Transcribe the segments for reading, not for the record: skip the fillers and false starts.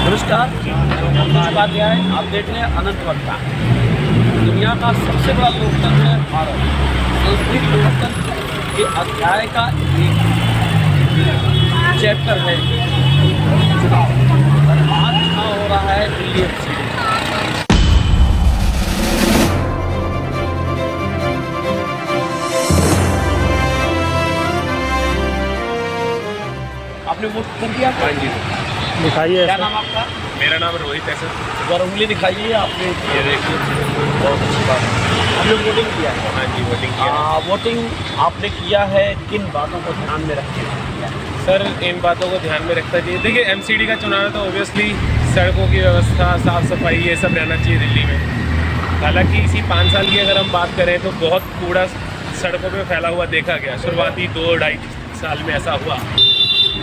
नमस्कार, उपाध्याय आप देख रहे हैं अनंत वार्ता। दुनिया का सबसे बड़ा लोकतंत्र है भारत। संस्कृत लोकतंत्र के अध्याय का एक चैप्टर है चुनाव। आज चुनाव हो रहा है दिल्ली एमसीडी। आपने वोट कर दिया? हाँ जी, दिखाइए। क्या नाम आपका? मेरा नाम रोहित है सर। जरा उंगली दिखाइए। आपने ये देखिए। बहुत अच्छी बात है। आपने वोटिंग किया है? हाँ जी, वोटिंग किया है। वोटिंग आपने किया है, किन बातों को ध्यान में रख के किया है? सर इन बातों को ध्यान में रखना चाहिए। देखिए एमसीडी का चुनाव है तो ऑब्वियसली सड़कों की व्यवस्था, साफ़ सफाई ये सब रहना चाहिए दिल्ली में। हालांकि इसी 5 साल की अगर हम बात करें तो बहुत कूड़ा सड़कों पे फैला हुआ देखा गया। शुरुआती 2-2.5 साल में ऐसा हुआ।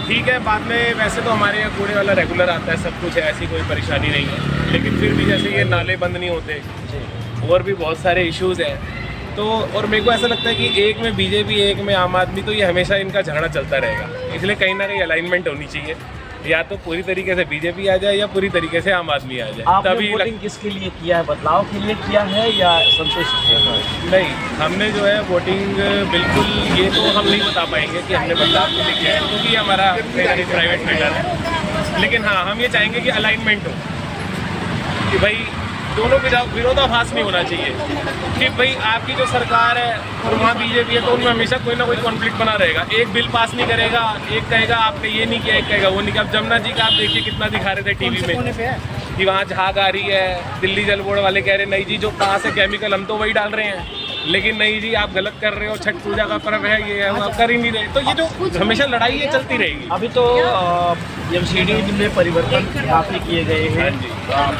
ठीक है, बाद में वैसे तो हमारे यहाँ कूड़े वाला रेगुलर आता है, सब कुछ है, ऐसी कोई परेशानी नहीं है। लेकिन फिर भी जैसे ये नाले बंद नहीं होते और भी बहुत सारे इश्यूज़ हैं तो, और मेरे को ऐसा लगता है कि एक में बीजेपी एक में आम आदमी, तो ये हमेशा इनका झगड़ा चलता रहेगा। इसलिए कहीं ना कहीं अलाइनमेंट होनी चाहिए, या तो पूरी तरीके से बीजेपी आ जाए या पूरी तरीके से आम आदमी आ जाए। आपने वोटिंग किसके लिए किया है? बदलाव के लिए किया है या संतुष्ट है? नहीं, हमने जो है वोटिंग बिल्कुल ये तो हम नहीं बता पाएंगे कि हमने बदलाव के लिए किया है, क्योंकि ये हमारा प्राइवेट मैटर है। लेकिन हाँ, हम ये चाहेंगे कि अलाइनमेंट हो, कि भाई दोनों विरोधाभास नहीं होना चाहिए कि भाई आपकी जो सरकार है और वहाँ बीजेपी है तो उनमें हमेशा कोई ना कोई कॉन्फ्लिक्ट बना रहेगा। एक बिल पास नहीं करेगा, एक कहेगा आपने ये नहीं किया, एक कहेगा वो नहीं किया। अब जमुना जी का आप देखिए कितना दिखा रहे थे टीवी में कि वहाँ झाग आ रही है, दिल्ली जल बोर्ड वाले कह रहे नहीं जी जो कहाँ से केमिकल हम तो वही डाल रहे हैं, लेकिन नहीं जी आप गलत कर रहे हो, छठ पूजा का पर्व है, ये है, वो आप कर ही नहीं रहे। तो ये जो हमेशा लड़ाई ये चलती रहेगी। अभी तो एमसीडी में परिवर्तन काफ़ी किए गए हैं।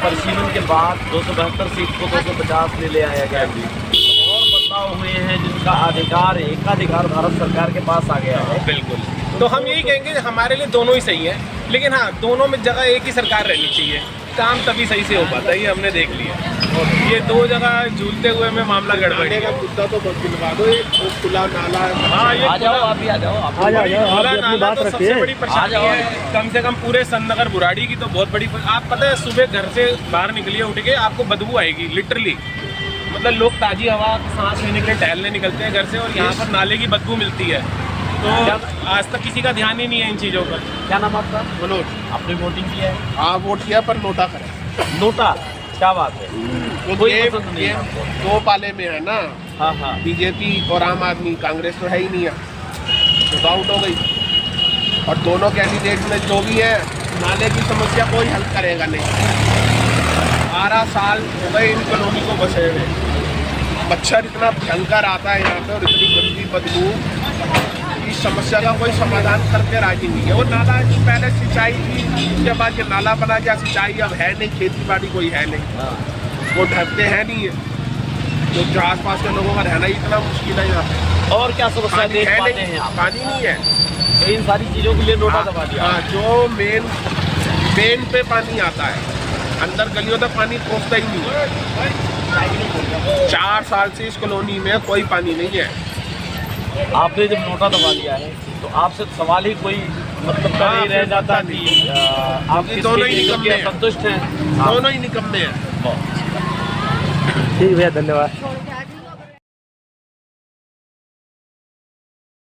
परिशीलन के बाद 272 सीट को 250 में ले आया गया। और बदलाव हुए हैं जिनका अधिकार, एकाधिकार भारत सरकार के पास आ गया है। बिल्कुल, तो हम यही कहेंगे हमारे लिए दोनों ही सही है, लेकिन हाँ दोनों में जगह एक ही सरकार रहनी चाहिए, काम तभी सही से हो पाता है। ये हमने देख लिया। ये 2 जगह झूलते हुए में मामला गड़बड़ का मुद्दा तो दिलवा दो। खुला नाला, हाँ ये आ जाओ, आप भी आ जाओ। आ जाओ, आप भी अपनी बात तो सबसे रखिए। बड़ी परेशानी है। कम से कम पूरे सननगर बुराड़ी की तो बहुत बड़ी आप पता है, सुबह घर से बाहर निकलिए उठ के आपको बदबू आएगी लिटरली। मतलब लोग ताज़ी हवा सांस लेने के लिए टहलने निकलते हैं घर से, और यहाँ पर नाले की बदबू मिलती है। तो आज तक किसी का ध्यान ही नहीं है इन चीज़ों पर। क्या नाम आपका? मनोज। आपने वोटिंग किया है? हाँ वोट किया, पर नोटा करें। नोटा, क्या बात है? कोई पसंद नहीं ये है आपको? 2 पाले में है ना, हाँ हाँ। बीजेपी और आम आदमी, कांग्रेस तो है ही नहीं है, तो आउट हो गई। और दोनों कैंडिडेट में जो भी है, नाले की समस्या कोई हल करेगा नहीं। 12 साल हो गए इन कॉलोनी को बसे हुए। मच्छर इतना भयंकर आता है यहाँ पे और इतनी गंदी बदबू, इस समस्या का कोई समाधान करके राजी नहीं है। वो नाला की पहले सिंचाई थी, उसके बाद ये नाला बना गया, सिंचाई अब है नहीं, खेती बाड़ी कोई है नहीं, वो ढकते हैं नहीं है, तो आसपास के लोगों का रहना ही इतना मुश्किल है यहाँ पे। और क्या समस्या पानी देख है पाते नहीं, हैं आप? पानी नहीं है। तो इन सारी चीज़ों के लिए नोटा दबा दिया। हाँ, जो मेन पे पानी आता है, अंदर गलियों तक पानी पहुँचता ही नहीं है। 4 साल से इस कॉलोनी में कोई पानी नहीं है। आपने जब नोटा दबा दिया है तो आपसे सवाल ही कोई मतलब का नहीं रह जाता कि आप दोनों ही निकम्मे हैं। संतुष्ट हैं? दोनों ही निकम्मे हैं। ठीक भैया, धन्यवाद।